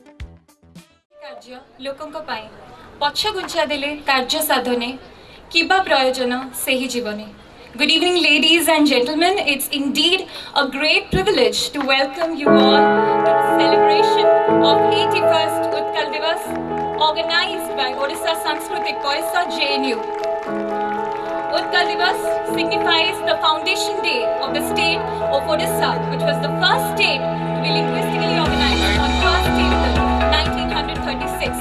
कार्य लोकंक पाई पछ गुंचा देले कार्य साधने किबा प्रयोजन सेही जीवने. Good evening, ladies and gentlemen. It's indeed a great privilege to welcome you all to the celebration of 81st Utkal Divas organized by Odisha Sanskritik Parishad JNU. Utkal Divas signifies the foundation day of the state of Odisha, which was the first state to be linguistically organized on 1st April 1936.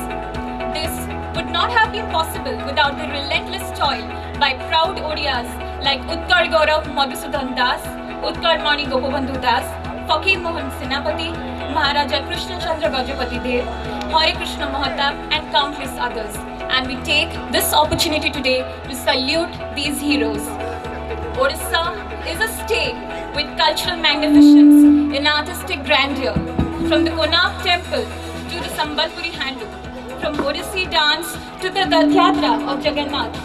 This would not have been possible without the relentless toil by proud Odias like Utkal Gaurav Madhusudan Das, Utkal Mani Gopabandhu Das, Fakir Mohan Senapati, Maharaja Krishna Chandra Gajapati Dev, Hare Krishna Mahatab, and countless others. And we take this opportunity today to salute these heroes. Odisha is a state with cultural magnificence and artistic grandeur. From the Konark temple to the Sambalpuri handloom, from Odissi dance to the Dathyatra of Jagannath,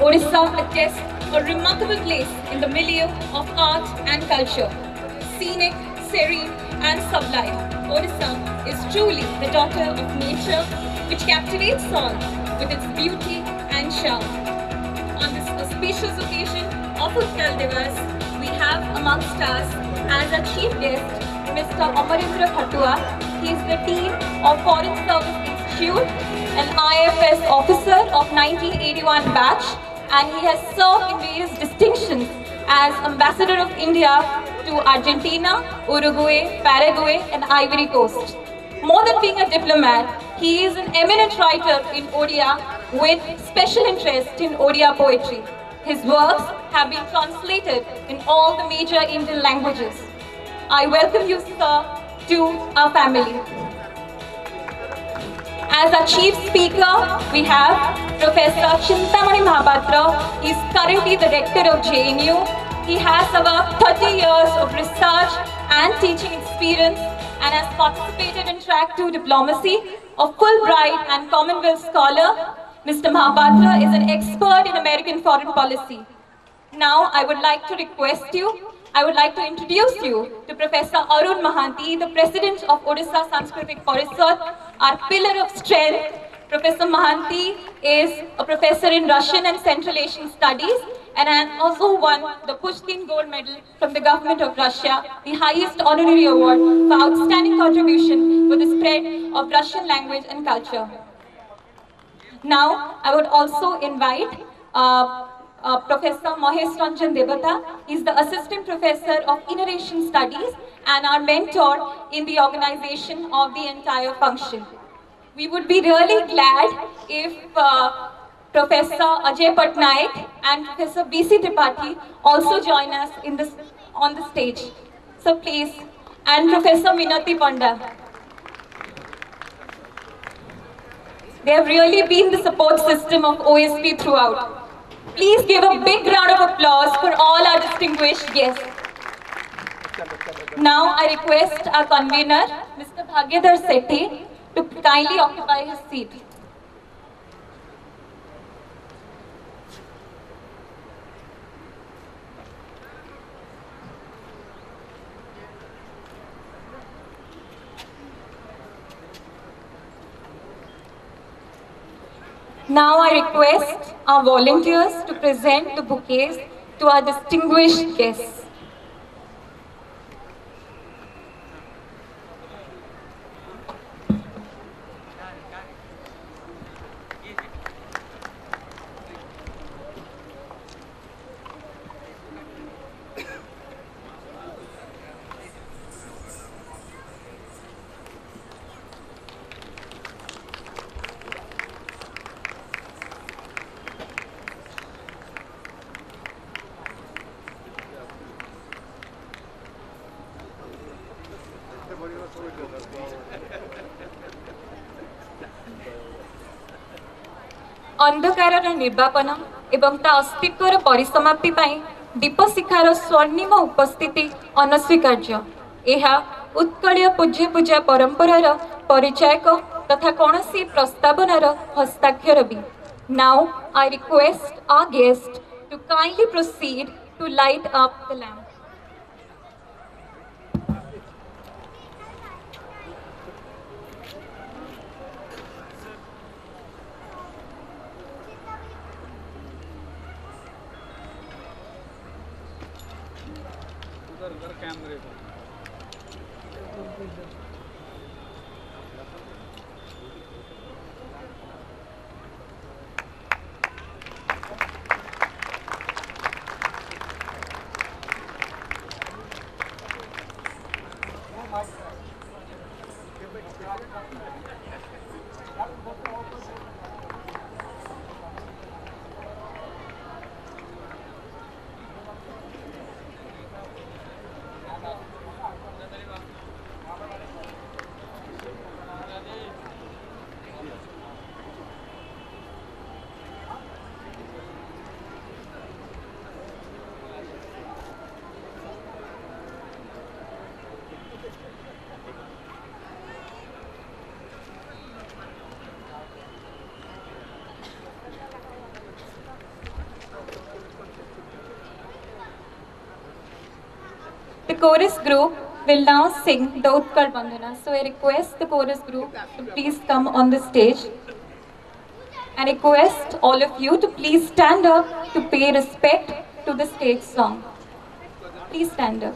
Odisha attests a remarkable place in the milieu of art and culture. Scenic, serene, and sublime, Odisha is truly the daughter of nature, which captivates all with its beauty and charm. On this auspicious occasion of Utkal Divas, we have amongst us as our chief guest Mr. Amarendra Khatua. He is the Dean of Foreign Service Institute, an IFS officer of 1981 batch, and he has served in various distinctions as Ambassador of India to Argentina, Uruguay, Paraguay, and Ivory Coast. More than being a diplomat, he is an eminent writer in Odia with special interest in Odia poetry. His works have been translated in all the major Indian languages. I welcome you, sir, to our family. As our chief speaker, we have Professor Chintamani Mahapatra. He is currently the rector of JNU. He has about 30 years of research and teaching experience and has participated in track 2 diplomacy, a Fulbright and Commonwealth scholar. Mr. Mahapatra is an expert in American foreign policy. Now, I would like to introduce you to Professor Arun Mahanti, the President of Odisha Sanskritik Parishad, our pillar of strength. Professor Mahanti is a professor in Russian and Central Asian Studies and has also won the Pushkin Gold Medal from the government of Russia, the highest honorary award for outstanding contribution for the spread of Russian language and culture. Now, I would also invite Professor Mahesh Ranjan Devata. He is the Assistant Professor of Inner Asian Studies and our mentor in the organization of the entire function. We would be really glad if Professor Ajay Patnaik and Professor B.C. Tripathi also join us on the stage. So please, and Professor Minati Panda. They have really been the support system of OSP throughout. Please give a big round of applause for all our distinguished guests. Now I request our convener, Mr. Bhagyadhar Sethi, to kindly occupy his seat. Now I request our volunteers to present the bouquets to our distinguished guests. अंधकारर निर्वापन एवं ता अस्तित्वर परिसमाप्ति पाई दीपशिखार स्वर्णिम उपस्थिति अनस्वीकार्य। एहा उत्कलीय पूज्य पूजा परंपरार परिचायक तथा कौनसी प्रस्तावनार हस्ताक्षर भी। Now I request our guest to kindly proceed to light up the lamp. The chorus group will now sing the Utkal Bandhana. So I request the chorus group to please come on the stage. I request all of you to please stand up to pay respect to the stage song. Please stand up.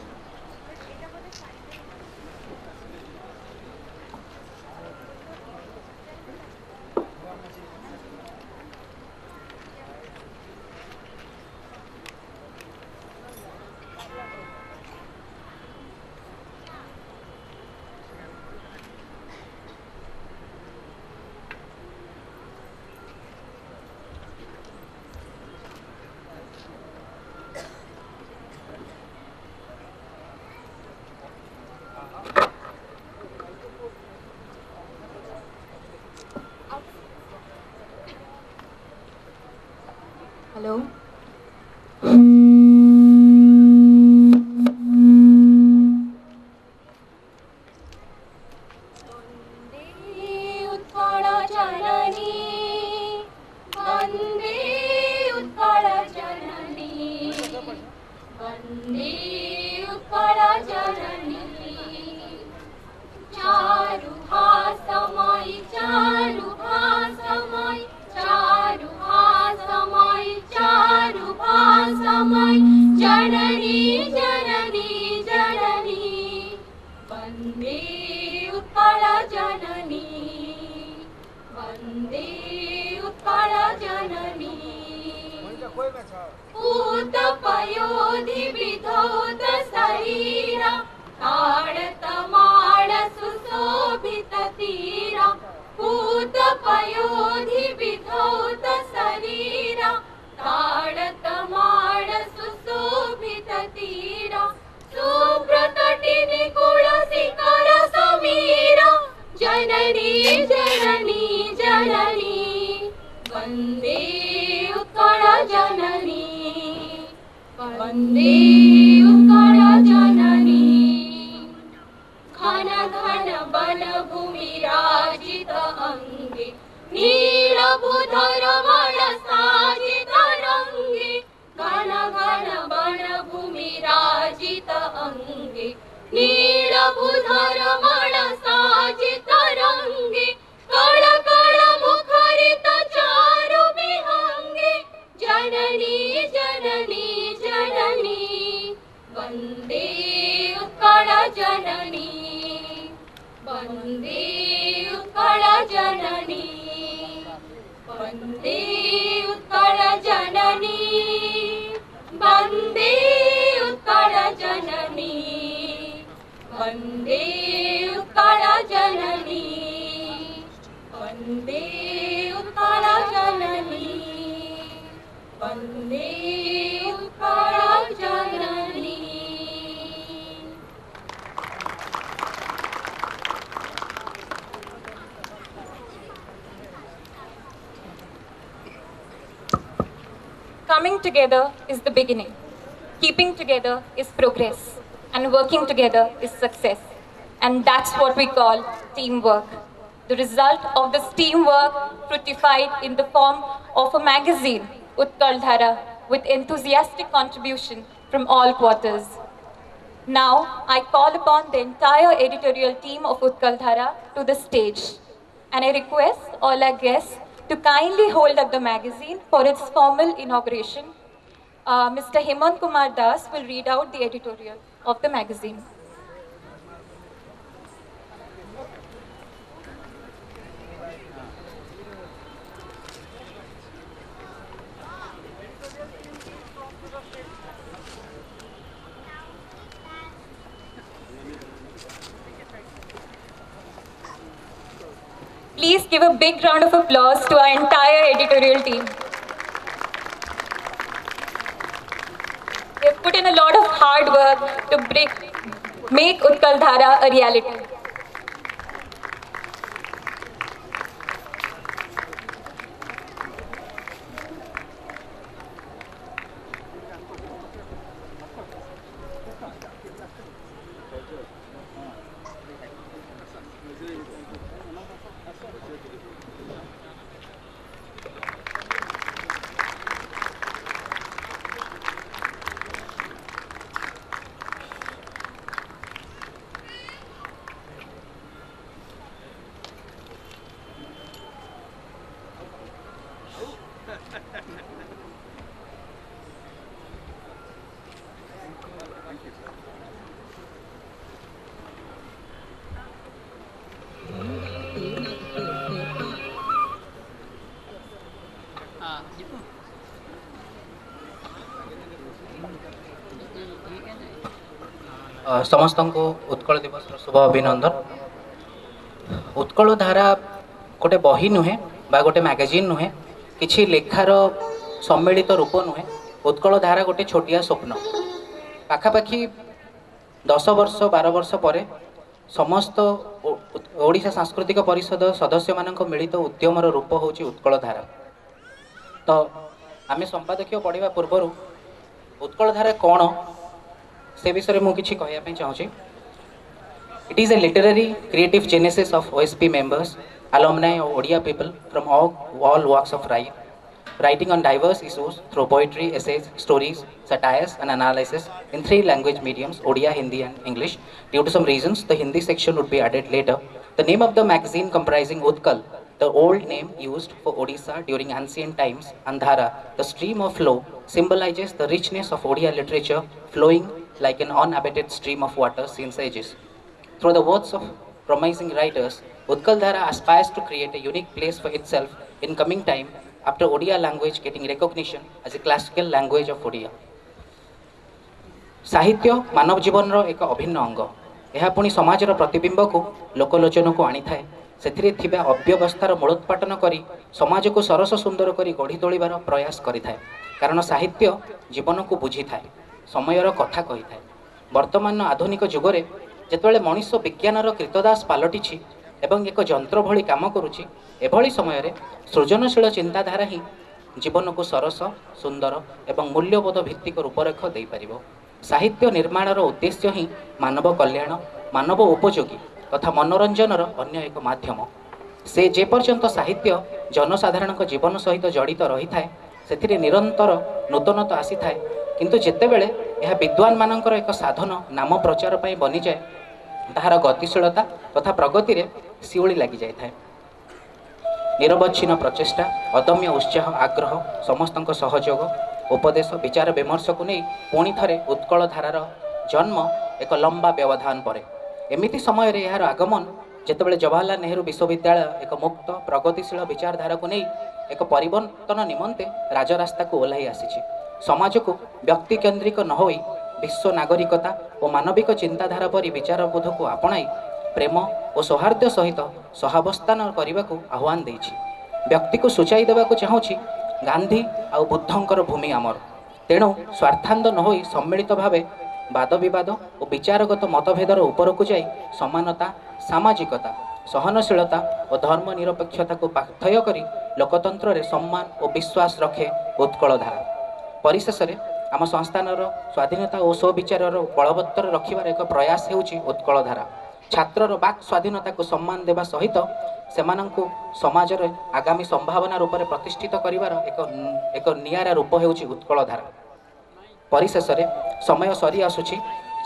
Hello. Coming together is the beginning. Keeping together is progress. And working together is success. And that's what we call teamwork. The result of this teamwork fructified in the form of a magazine, Utkal Dhara, with enthusiastic contribution from all quarters. Now, I call upon the entire editorial team of Utkal Dhara to the stage. And I request all our guests to kindly hold up the magazine for its formal inauguration. Mr. Hemant Kumar Das will read out the editorial of the magazine. Please give a big round of applause to our entire editorial team. They have put in a lot of hard work to make Utkal Dhara a reality. समस्त को उत्कल दिवस शुभ अभिनंदन। उत्कल धारा गोटे बही नुहे बा गोटे मैगजीन नुहे किछि लेखार सम्मिलित रूप नुहे। उत्कल धारा गोटे छोटिया स्वप्न पाखापाखि 10 वर्ष 12 वर्ष पर समस्त ओडिशा सांस्कृतिक परिषद सदस्य मानक मिलित उद्यमर रूप होची उत्कल धारा। तो आमे संपादकीय पढ़ा पूर्वर उत्कल धारा कौन से विषय मुझे किसी कहवाई चाहूँगी। It is a literary creative genesis of OSP members, alumni of Odia people from all walks of life, writing on diverse issues through poetry, essays, stories, satires and analysis in 3 language mediums, Odia, Hindi and English. Due to some reasons, the Hindi section would be added later. The name of the magazine comprising Utkal, the old name used for Odisha during ancient times, and Dhara, the stream of flow, symbolizes the richness of Odia literature flowing like an unabated stream of water since ages. Through the words of promising writers, Utkal Dhara aspires to create a unique place for itself in coming time after Odia language getting recognition as a classical language of Odia. साहित्य मानव जीवन एक अभिन्न अंग। यह पुणी समाजर प्रतिबिंब को लोकलोचन को आनी थाए। ସେଥିରେ ଥିବା ଅବ୍ୟବସ୍ଥାର ମୂଳୋତ୍ପାଟନ କରି ସମାଜକୁ ସରସ ସୁନ୍ଦର କରି ଗଢ଼ି ତୋଳିବାର ପ୍ରୟାସ କରିଥାଏ। କାରଣ ସାହିତ୍ୟ ଜୀବନକୁ ବୁଝିଥାଏ, ସମୟର କଥା କହିଥାଏ। ବର୍ତ୍ତମାନ ଆଧୁନିକ ଯୁଗରେ ଯେତେବେଳେ ମଣିଷ ବିଜ୍ଞାନର କ୍ରୀତଦାସ ପାଲଟିଛି ଏବଂ ଏକ ଯନ୍ତ୍ର ଭଳି କାମ କରୁଛି, ଏଭଳି ସମୟରେ ସୃଜନଶୀଳ ଚିନ୍ତାଧାରା ହିଁ ଜୀବନକୁ ସରସ ସୁନ୍ଦର ଏବଂ ମୂଲ୍ୟବୋଧ ଭିତ୍ତିକ ରୂପରେଖ ଦେଇପାରିବ। ସାହିତ୍ୟ ନିର୍ମାଣର ଉଦ୍ଦେଶ୍ୟ ହିଁ ମାନବ କଲ୍ୟାଣ, ମାନବ ଉପଯୋଗୀ तथा मनोरंजनर अन्य एक माध्यम। से जे पर्यंत साहित्य जनसाधारण जीवन सहित जड़ित रही थाए से निरंतर नूतनता आसी थाए, किंतु जेतेबेले यह विद्वान मानकर एक साधन नाम प्रचार पर बनी जाए ताहार गतिशीलता तथा प्रगति रे शिउली लगी जाए थाए। निरवच्छिन्न प्रचेष्टा, अदम्य उत्साह, आग्रह, समस्त सहयोग, उपदेश, विचार विमर्श को नहीं पुणी थरे उत्कल धारार जन्म एक लंबा व्यवधान पर एमिति समय रे यार आगमन जेतेबेले जवाहरलाल नेहरू विश्वविद्यालय एक मुक्त प्रगतिशील विचारधारा को नहीं एक परिवर्तन निमंते राजरास्ता को ओह्लाई आसी समाज को व्यक्ति केन्द्रिक न होई विश्व नागरिकता और मानविक चिंताधारा परी विचारबोध को आपणाई प्रेम और सौहार्द सहित सहावस्थान करने को आह्वान देछि। व्यक्ति को सूचाई देवा चाहूँगी गांधी आ बुद्धंकर भूमि आमर, तेणु स्वार्थान्ध न होई सम्मिलित भावे वाद विवाद और विचारगत मतभेदर उपरकू जाई समानता, सामाजिकता, सहनशीलता और धर्मनिरपेक्षता को पाथय करी लोकतंत्र रे सम्मान और विश्वास रखे उत्कल धारा। परिशेष में आम संस्थानर स्वाधीनता और स्वविचार बलवत्तर रखिबार एक प्रयास हेउछि उत्कल धारा। छात्रर वाक् स्वाधीनता को सम्मान देवा सहित सेमानंकु समाजर आगामी संभावना रूप में प्रतिष्ठित करिवार एक नियारा रूप हेउछि उत्कल धारा। परिशेष में समय सरी आसुछि,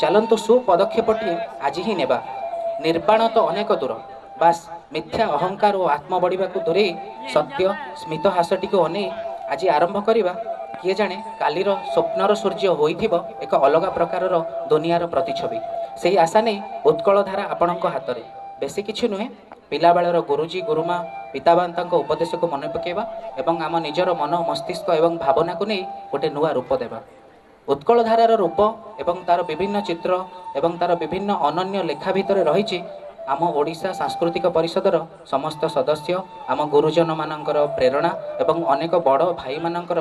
चलतु सुपदक्षेपटी आज ही नेबा। निर्वाण तो अनेक दूर, बास मिथ्या अहंकार और आत्म बढ़ा दूरे सत्य स्मित हासटी को अने आज आरंभ करवा किए जाने कालीर स्वप्नर सूर्य होइथिबो एक अलग प्रकारर दुनियार प्रतिछवि सेही आशा नहीं उत्कल धारा आपणक हाथ में बेसी किछि नुहे पिला बेलर गुरुजी गुरुमा पितामाताଙ୍କ उपदेश को मन पकेबा एवं आम निजर मन मस्तिष्क एवं भावना को नहीं गोटे नुआ रूप देवा उत्कल धारार रूप एवं तार विभिन्न चित्र एवं तार विभिन्न अनन्य लेखा भितर रही आम ओडिशा सांस्कृतिक परिषदर समस्त सदस्य आम गुरुजन मानकर प्रेरणा एवं अनेक बड़ भाई मानकर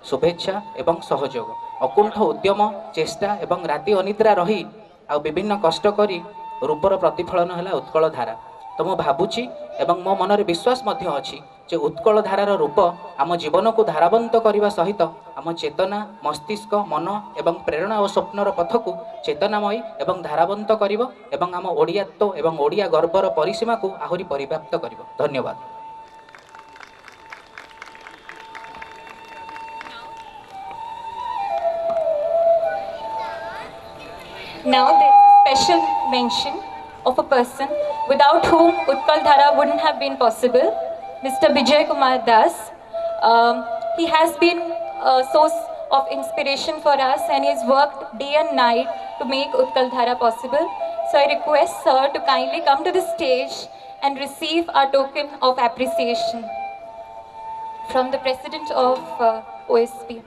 शुभेच्छा एवं सहयोग अकुंठ उद्यम चेष्टा एवं राति अनिद्रा रही आ विभिन्न कष्ट करी रूपर प्रतिफलन है उत्कल धारा तो मु भावुची एवं मो मनरे विश्वास मध्य अछि जे उत्कल धारार रूप आम जीवन को धारावंत करने सहित आम चेतना मस्तिष्क मन एवं प्रेरणा और स्वप्नर पथ को चेतनामयी एवं धारावंत करिवो एवं आम ओडियात्व एवं ओडिया गर्वर परिसीमा को आहुरी परिव्याप्त करिवो। धन्यवाद। Now there is a special mention of a person without whom Utkal Dhara wouldn't have been possible, Mr. Vijay Kumar Das. He has been a source of inspiration for us and he has worked day and night to make Utkal Dhara possible. So I request sir to kindly come to the stage and receive our token of appreciation from the President of OSP.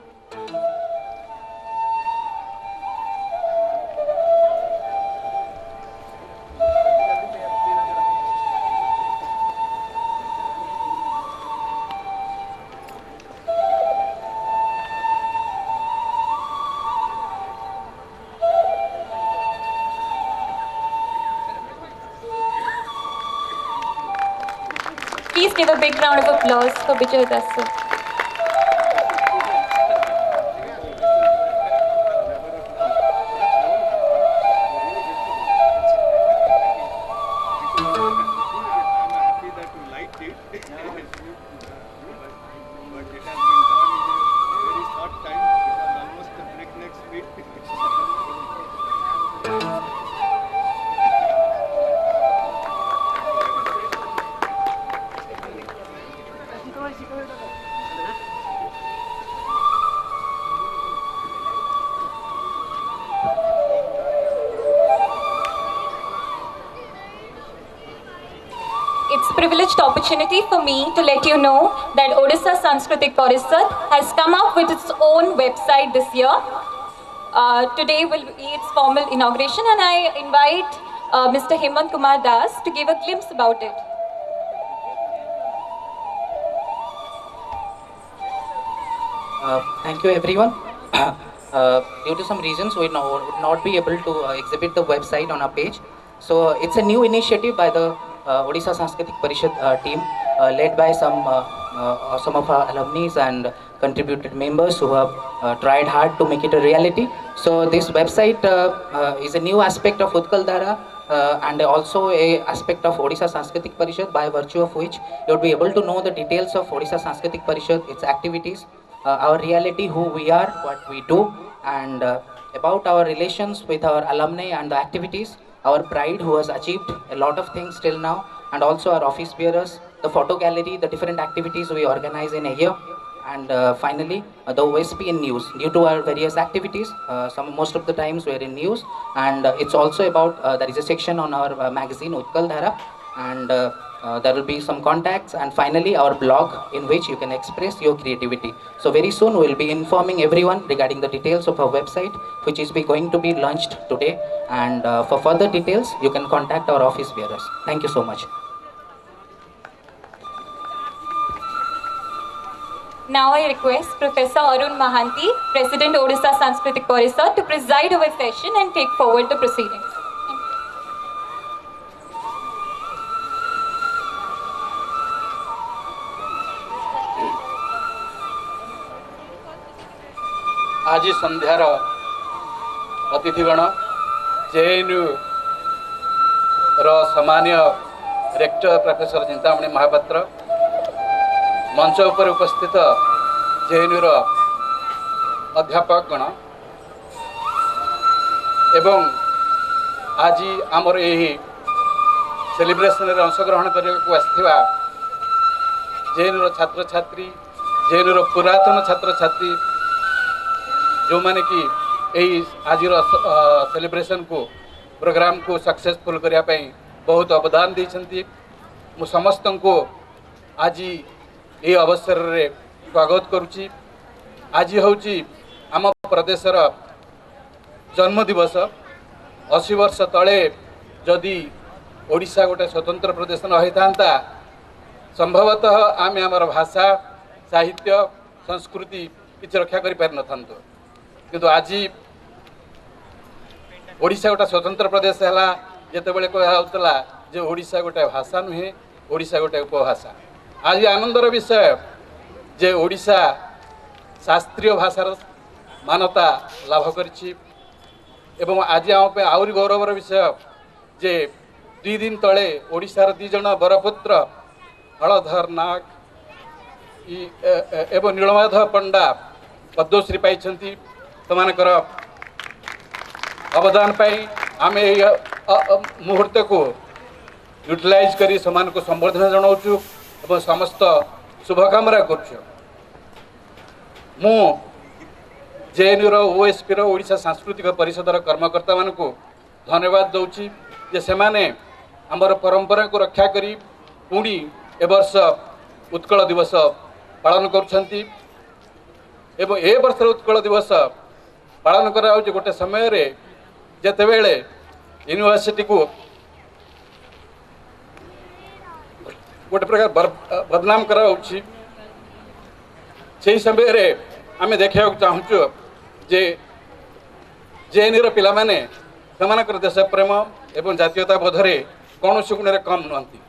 Please give a big round of applause for Vijay Das sir. It's a privileged opportunity for me to let you know that Odisha Sanskritik Parishad has come up with its own website this year. Today will be its formal inauguration and I invite Mr. Hemant Kumar Das to give a glimpse about it. Thank you everyone. Due to some reasons we would not be able to exhibit the website on our page. So it's a new initiative by the Odisha Sanskritik Parishad team led by some of our alumni and contributed members who have tried hard to make it a reality. So this website is a new aspect of Utkal Dhara and also a aspect of Odisha Sanskritik Parishad, by virtue of which you would be able to know the details of Odisha Sanskritik Parishad, its activities, our reality, who we are, what we do, and about our relations with our alumni and the activities, our pride who has achieved a lot of things till now, and also our office bearers, the photo gallery, the different activities we organize in a year, and finally the OSP in news. Due to our various activities, most of the times we are in news, and it's also about there is a section on our magazine Utkal Dhara, and there will be some contacts, and finally our blog in which you can express your creativity. So very soon we will be informing everyone regarding the details of our website, which is going to be launched today, and for further details you can contact our office bearers. Thank you so much. Now I request Professor Arun Mahanti, President Odisha Sanskritik Parishad, to preside over session and take forward the proceedings. आज संध्यार अतिथिगण जेएनयू सम्मान्य rector professor Chintamani Mahapatra, मंच उपर उपस्थित JNU अध्यापक गण एवं आज आमर यही सेलिब्रेशन रे अंशग्रहण करने को आसथिबा जेएनयू छात्र छात्री, जेएनयू पुरातन छात्र छात्री जो माने कि यही आज सेलिब्रेशन को प्रोग्राम को सक्सेसफुल करने बहुत अवदान देती मु समस्त को आज ये अवसर रे स्वागत करुच्ची। आज हूँ आम प्रदेशर जन्म दिवस। 80 वर्ष तले जदि ओडिशा गोटे स्वतंत्र प्रदेश न होता संभवतः आम आमर भाषा साहित्य संस्कृति किसी रक्षा कर पारि न था किंतु आज ओडिशा गोटे स्वतंत्र प्रदेश है जितेबाला कहला जे ओडिशा गोटे भाषा नुहे ओडिशा गोटे उपभाषा। आज आनंदर विषय जे ओडिशा शास्त्रीय भाषार मान्यता लाभ करिछि एवं आज आम आहरी गौरवर विषय जे 2 दिन तले ओडिशार 2 जन बरपुत्र हलधर नाग एवं नीलमाधव पंडा पद्मश्री पाई सेमानकर अवदान पाई आम मुहूर्त को यूटिलाइज करी समान को संबर्धना जनाऊँ और समस्त शुभकामना करुँ। मु जेएनयू ओएसपी ओडिशा सांस्कृतिक परिषदर कर्मकर्ता मान को धन्यवाद दूची जे सेमाने आमर परंपरा को रक्षा करी पुणी ए वर्ष उत्कल दिवस पालन करुछंती एवं ए वर्ष उत्कल दिवस पालन करा गोटे समय रे जेतेबेले यूनिवर्सिटी को गोटे प्रकार बदनाम करा से समय रे आमे देखा चाहूँ जे जेएनयू पिला माने सेमानकर देश प्रेम एवं जातीयता बोधरे कौन गुण कम नुहति।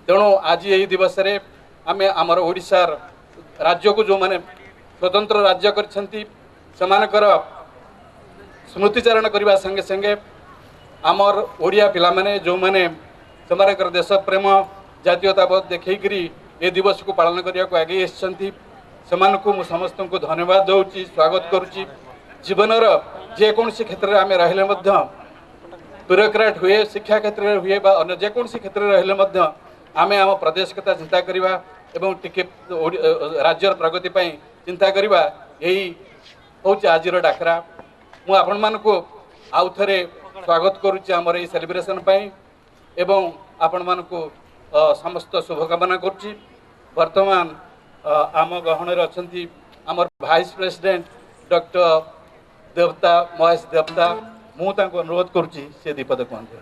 तेणु आज यही दिवस रे आमे आमर ओडिशार राज्य को जो माने स्वतंत्र राज्य करछंती सेमानकर स्मृतिचारण करने संगे संगे आमर ओडिया पिला माने जो माने सेमानकर देश प्रेम जातीयता बोध देखैकरी ए दिवस को पालन करने को आगे आसछंती सेमानकु मु समस्त को धन्यवाद दूची स्वागत करुच्ची। जीवनर जेकोसी क्षेत्र में आम रहिले ब्यूरोक्राट हुए शिक्षा क्षेत्र में हुए बा अन्य जेकोसी क्षेत्र में रहिले आम आम प्रदेश कथा चिंता करवा एवं टिके राज्यर प्रगति पाई चिंता करवा यही हूँ आज डाकरा। मु आपण मानकु आउ थे स्वागत करुच्ची आमर ये सेलिब्रेशन पाई एवं आपण मानकु समस्त शुभकामना करुच्ची। वर्तमान आम गहन अच्छी आमर भाइस प्रेसिडेंट डॉक्टर देवता महेश देवता मु तांको अनुरोध करुच्ची से दीपद कहते।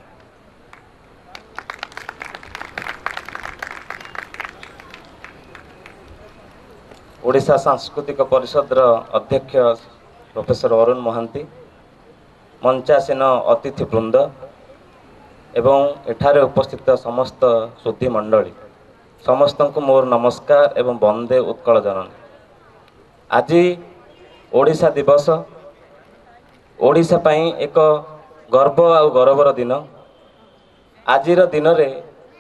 ओडिशा सांस्कृतिक परिषद अध्यक्ष प्रोफेसर अरुण महांती मंचासीन अतिथि वृंद एवं एठारे उपस्थित समस्त सुधी मंडली समस्त को मोर नमस्कार एवं वंदे उत्कल जननी। आज ओडिशा दिवस ओडिशा पाई एक गर्व आ गौरवर दिन। आजिर दिन रे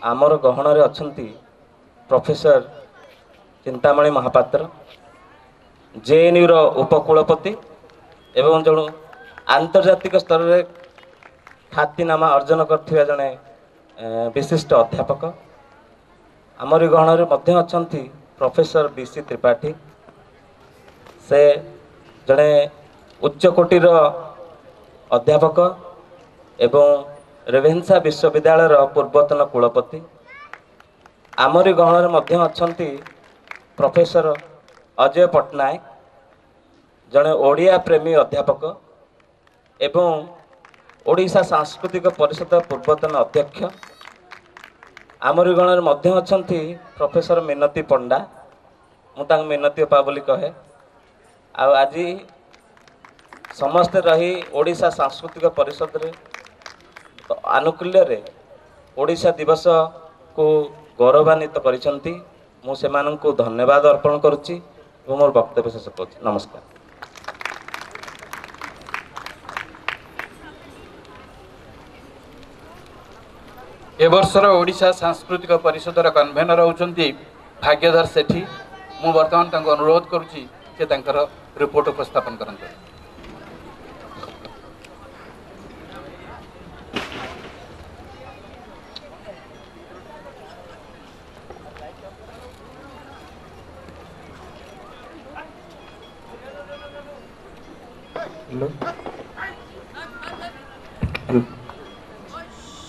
आमर गहन रे अछंती प्रोफेसर चिंतामणि महापात्र जेएनयू रो उपकुलपति एवं जणु आंतर्जातिक स्तर रे ख्यातिनामा अर्जन करथिबा जणे विशिष्ट अध्यापक। आमरी गहन रे मध्य अछंती प्रोफेसर बीसी त्रिपाठी से जड़े उच्चकोटीर अध्यापक एवं रेभेन्सा विश्वविद्यालय पूर्वतन कुलपति। आमरी गहन मध्य अछंती प्रोफेसर अजय पट्टनायक जड़े ओडिया प्रेमी अध्यापक एवं ओडिशा सांस्कृतिक परिषद पूर्वतन अध्यक्ष। आमरी गणर मध्य अछंती प्रोफेसर मिनती पंडा मुझे मिनती उपा बोली कहे। आज समस्ते रही ओडिशा सांस्कृतिक परिषद रे आनुकूल्य रे ओडिशा दिवस को गौरवान्वित करिसंती। मु सेमानंकु धन्यवाद अर्पण करुच्ची और मोर वक्तव्य शेष करुच्ची। नमस्कार। ए वर्षर ओडिशा सांस्कृतिक परिषदर कन्भेनर होउचंती भाग्यधर सेठी। मु वर्तमान तांको अनुरोध करुच्ची से तांकर रिपोर्ट उपस्थापन करंते।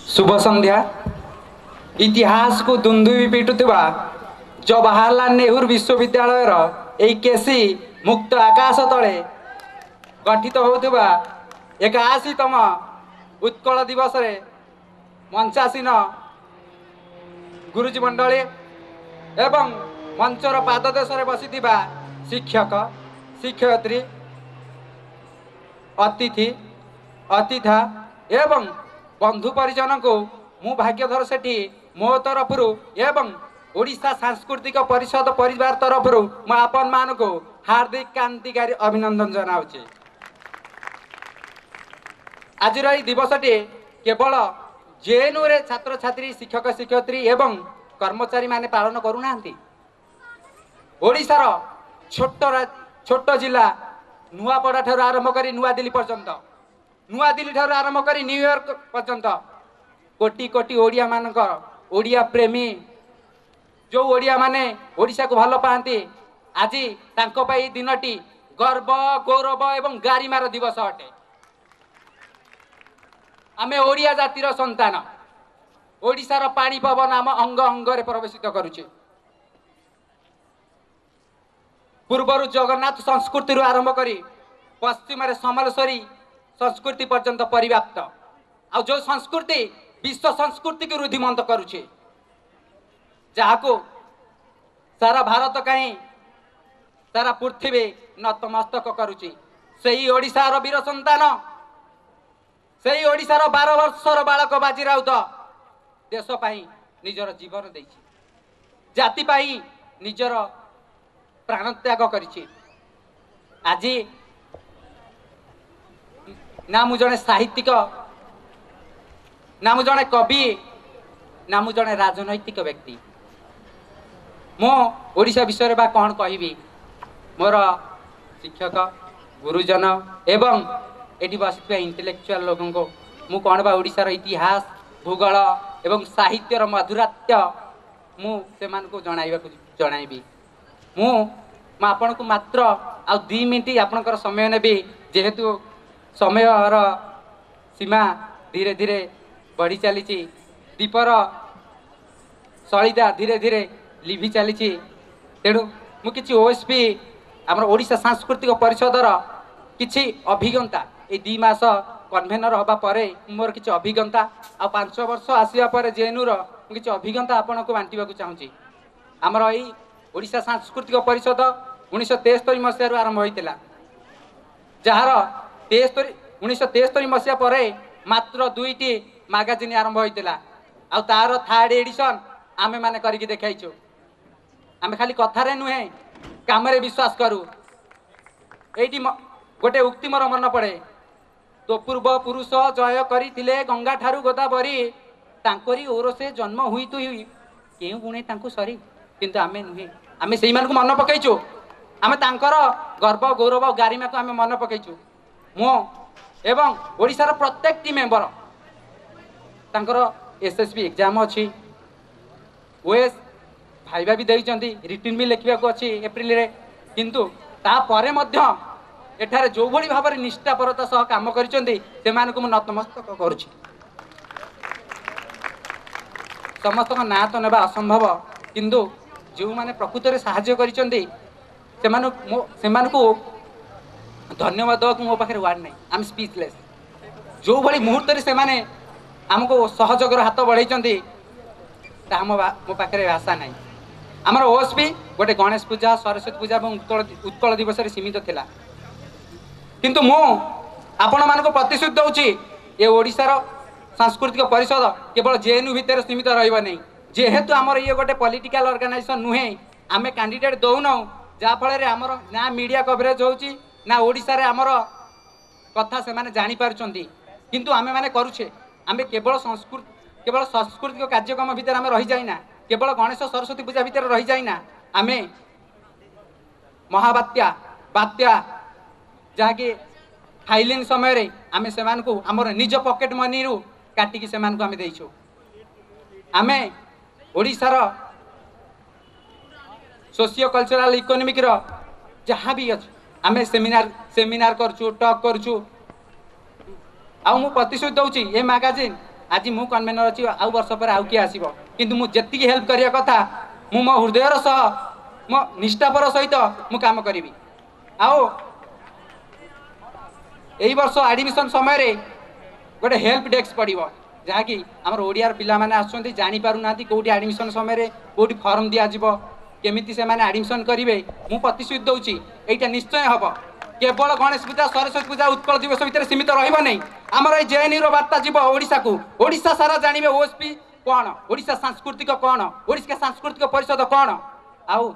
शुभ संध्या। इतिहास को दुंदुबी पिटुवा जवाहरलाल नेहरू विश्वविद्यालय केसी मुक्त आकाश तले गठित होउथुबा 81तम उत्कल दिवस रे मंचासीन गुरुजी मंडली एवं मंचर पाददेश बसी शिक्षक शिक्षयित्री अतिथि अतिथा एवं बंधु परिजन को मु भाग्यधर सेठी मो तरफ एवं ओडिशा सांस्कृतिक परिषद परिवार तरफ मु आपण मान को हार्दिक क्रांतिकारी अभिनंदन जनाऊे। आज दिवसटी केवल जेएनयू रे छात्र छात्री शिक्षक शिक्षयित्री एवं कर्मचारी माने पालन करूना ओडिशार छोट जिला नुआपड़ा ठार आरंभ कर नुआ दिल्ली पर्यंत नुआ दिल्ली ठार आरंभ कर न्यूयॉर्क पर्यंत कोटी कोटी ओडिया मानकर ओडिया प्रेमी जो ओडिया माने ओडिशा को भल पाती आज तांको पाई दिनटी गर्व गौरव एवं गारिमार दिवस अटे। आमे ओडिया जातिर संतान ओडिशार पानी पवन आम अंग अंगरे प्रवेशित करुचे। पूर्वर जगन्नाथ संस्कृति आरंभ करी पश्चिम समलेश्वरी संस्कृति पर्यंत परिव्याप्त आ जो संस्कृति विश्व संस्कृति को रुद्धिमंत करुचे जहाको सारा भारत कहीं सारा पृथ्वी नतमस्तक करुचे। सही ओडिशार वीर संतान सही ओडिशार 12 वर्षर बालक बाजी राउत देश पाई निजर जीवन देछि जाति पाई निजर प्राण त्याग करिछि। आज ना मु जने साहित्यिक ना मु जने कवि ना मु जने राजनैतिक व्यक्ति मो ओडिशा विषय बा कौन कहबी मोर शिक्षक गुरुजन एवं एटी बसिଥିବା इंटेलेक्चुअल लोगों को मु कौन बा ओडिशार इतिहास भूगोल एवं साहित्यर मधुरात्य मु से मान को जणाइबी मु आपण को मात्र आ 2 मिनिट आपनकर समय नेबी जेहेतु समयर सीमा धीरे धीरे बढ़ी चली दीपर सलिदा धीरे धीरे लिभि चली तेणु मु किछि ओएसपी आम ओडिशा सांस्कृतिक परिषदर किछि अभिज्ञता ए 2 मास कन्भेनर हवा परे मोर किछि अभिज्ञता आ 5 वर्ष आसिया पर जेएनयूर मु किछि अभिज्ञता आपण को बांटिबा को चाहूची। आमर एई ओडिशा सांस्कृतिक परिषद 1973 मसीह आरंभ होइतिला जार 1973 मसीहा पर मात्र 2टी मैगजीन आरंभ होइतिला आ तार 3rd एडिशन आमे माने करिकि देखाइछु। आमे खाली कथारे नुहे कामरे विश्वास करू। एटी गोटे उक्ति मोर मन पड़े तो पूर्व पुरुष जय करिथिले गंगा ठारू गोदावरी तांकरी ओर से जन्म हुई तु हुई केउ गुणे तांकु सरी किंतु आमे नुहे आमे सेही मान को मन पकैछु आमे तांकर गर्व गौरव गारिमा को आमे मन पकैछु। मो एवं ओडिशार प्रत्येक टी मेंबर तांकर एसएसबी एग्जाम अछि ओएस भाइबा भी देइचंती रिटर्न भी लिखिबा को अछि एप्रिल रे किंतु ता परे मध्य एठारे जो भली भाव में निष्ठापरता सह काम करिचंती से मान को नतमस्तक करूछि। समस्त ना तो नेबा असंभव किंतु जो माने प्रकृत रे सहाय्य करिचंती से मान को धन्यवाद दो मो पाखे वर्ड नहीं आई एम स्पीचलेस। जो भली मुहूर्त रे से माने हमको सहयोगर हाथ बढ़ाई मो पाखे भाषा नहीं। आमर ओएसपी गोटे गणेश पूजा सरस्वती पूजा और उत्कल दिवस सीमित थिला किंतु मु आपण मान को प्रतिश्रुति दउची ये ओडिशार सांस्कृतिक परिषद केवल जेएनयू भितर सीमित रहिबा नहीं जेहेतु आमर ये गोटे पॉलिटिकल ऑर्गेनाइजेशन नुहे आमे कैंडिडेट दउन जा फल आमर ना मीडिया कवरेज होची ना ओडिशा रे आमर कथा से माने जानि पारुचंती किंतु आमे माने करूछे आमे केवल सांस्कृतिक कार्यक्रम भितर आमे रही जाइना केवल गणेश सरस्वती पूजा भितर रही जाइना आमे महाबात्या बात्या जहाँकि फाइलिंग समय रे आमे सेमान को आमर निज पॉकेट मनी रु काटिकी सेमान को आमे देइछु। आमे ओडिशार सोशियो कल्चरल इकोनॉमिक रो जहाँ भी अछि आमे सेमिनार करछु टॉक करछु आउ मु प्रतिशोध दउची ए मैगजीन आज मु कन्वेनर अछि आउ वर्ष पर आउ के आसीबो किंतु मु जत्ति हेल्प करिया कथा मु मो हृदयर सह मो निष्ठापर सहित मु काम करिवि आओ एई वर्ष एडमिशन समय रे गोटे हेल्प डेस्क पड़िबो जहाँ कि आमर ओडियार पिला माने आछन्ती जानि पारु नांती कोठी एडमिशन समय रे कोठी फॉर्म दिया जिवो केमिति से माने एडमिशन करिवे मु प्रतिशोध दउची एटा निश्चय हबो केवल गणेश पूजा सरस्वती पूजा उत्कल दिवस भितर सीमित रहिबो नै आमर ए जेएनयू रो वार्ता जीव ओडिसा को ओडिसा सारा जानिबे ओएसपी कोन ओडिसा सांस्कृतिक कोन ओडिसा सांस्कृतिक परिषद कोन आउ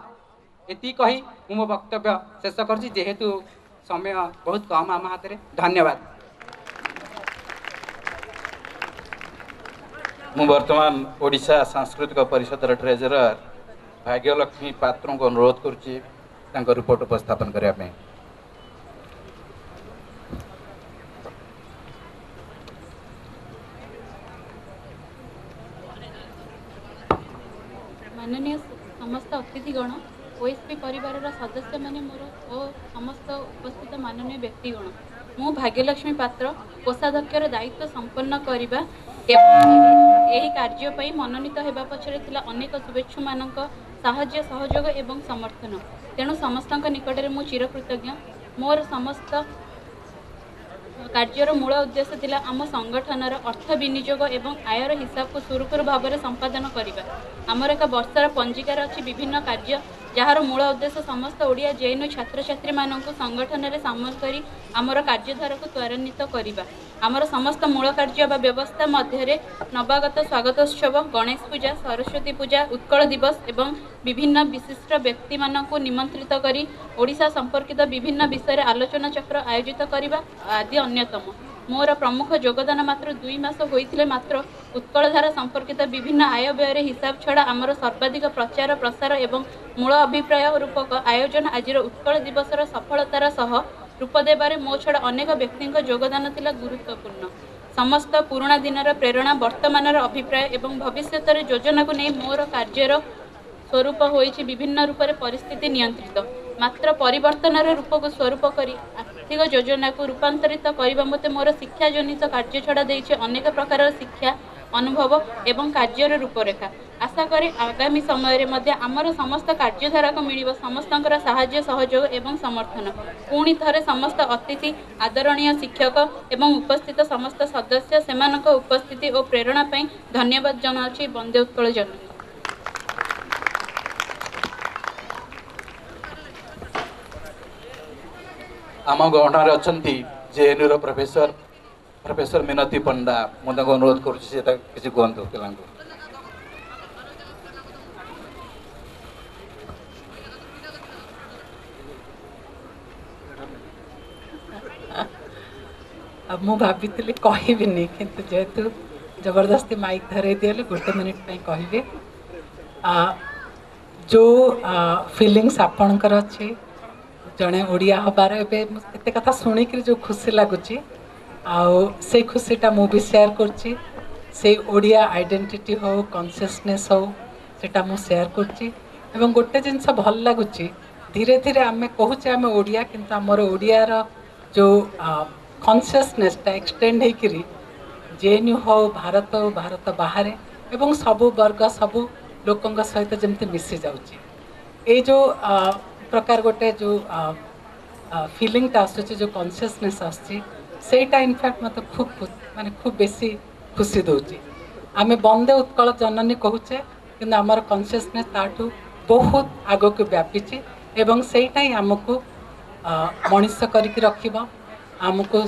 एति कही मो वक्तव्य शेष करछि जेहेतु समय बहुत कम आम हाथ में धन्यवाद ମୁଁ ବର୍ତ୍ତମାନ ଓଡ଼ିଶା ସାଂସ୍କୃତିକ ପରିଷଦର ଟ୍ରେଜରର ଭାଗ୍ୟଲକ୍ଷ୍ମୀ ପାତ୍ରଙ୍କୁ ଅନୁରୋଧ କରୁଛି ତାଙ୍କ ରିପୋର୍ଟ ଉପସ୍ଥାପନ କରିବା ପାଇଁ। माननीय समस्त अतिथिगण ओएसपी परिवार सदस्य माने मोर और समस्त उपस्थित माननीय व्यक्तिगण मु भाग्यलक्ष्मी पात्र कोषाध्यक्षर दायित्व संपन्न करने यही कार्य मनोनीत होगा पछरे थिला अनेक शुभेच्छु मानक साहाय्य सहयोग एवं समर्थन तेणु समस्त निकट में चिरकृतज्ञ मोर समस्त कार्यर मूल उद्देश्य थिला आम संगठनर अर्थ विनियोग एवं आयर हिसाब को सुरुखुरु भाव में संपादन करने आमर एक वर्षर पंजिकार अच्छी विभिन्न कार्य जार मूल उद्देश्य समस्त ओडिया जेएनयू छात्र छात्री मानक संगठन में सामिल कर आमर कार्यधारा को त्वरान्वित करवा आमर समस्त मूल कार्य बा व्यवस्था मध्य नवागत स्वागतोत्सव गणेश पूजा सरस्वती पूजा उत्कल दिवस एवं विभिन्न विशिष्ट व्यक्ति मानक निमंत्रित करी ओडिशा संपर्कित विभिन्न विषय आलोचना चक्र आयोजित करवा आदि अन्यतम मोर प्रमुख योगदान मात्र 2 मास होइथिले मात्र उत्कलधारा संपर्कित विभिन्न आय व्यय हिसाब छड़ा आमर सर्वाधिक प्रचार प्रसार एवं मूल अभिप्राय रूपक आयोजन आज उत्कल दिवसर सफलतार सह रूप देबारे मो छड़ा अनेक व्यक्ति योगदान थिला गुरुत्वपूर्ण समस्त पुराणा दिनर प्रेरणा वर्तमानर अभिप्राय एवं भविष्य योजना को नहीं मोर कार्यर स्वरूप होइछि विभिन्न रूप से परिस्थिति नियंत्रित मात्र परिवर्तन रूप को स्वरूप करी आर्थिक योजना को रूपांतरित करने मते मोर शिक्षा जनित कार्य छड़ा देइछि अनेक प्रकार शिक्षा अनुभव एवं कार्यर रूपरेखा आशा करी आगामी समय मध्ये आमर समस्त कार्यधारा को मिलिब समस्तंकर साहाय्य सहयोग एवं समर्थन पुणी थरे समस्त अतिथि आदरणीय शिक्षक एवं उपस्थित समस्त सदस्य सेमानक उपस्थिति और प्रेरणा पई धन्यवाद जनाउछि वंदे उत्कल जननी। आम गहणार अच्छा जेएनयू प्रोफेसर मिनती पंडा मुझे अनुरोध करुँच किसी कहतु पिला मु भाभी कहबिनी किंतु जेहेतु जबरदस्ती माइक धरे दिले 1 मिनिट कहि जो फिलिंग्स आपणकर अच्छे जड़े ओडिया हबार एत कथा शुणिक जो खुशी लगुच से खुशीटा मु भी शेयर करछि से ओडिया आइडेंटिटी हो कॉन्शियसनेस हो सेटा मु शेयर करछि एवं गोटे जिनस भल लगुच धीरे धीरे आम कहूचे आम ओडिया किंतु आमर ओडियार जो कॉन्शियसनेसटा एक्सटेंड होकरी जेएनयू हो भारत बाहर एवं सबु वर्ग सबु लोकों सहित जमती मिसी जाउछि ए जो प्रकार गोटे जो फिलिंगटा आसूँ जो कॉन्शियसनेस आसटा इनफैक्ट मत खूब माने खूब बेसी खुशी दूची आम वंदे उत्कल जननी कहूचे कि आमर कॉन्शियसनेस ताठू बहुत आग को व्यापी एवं सेटा ही आमको मनीष करके रखिबा आमको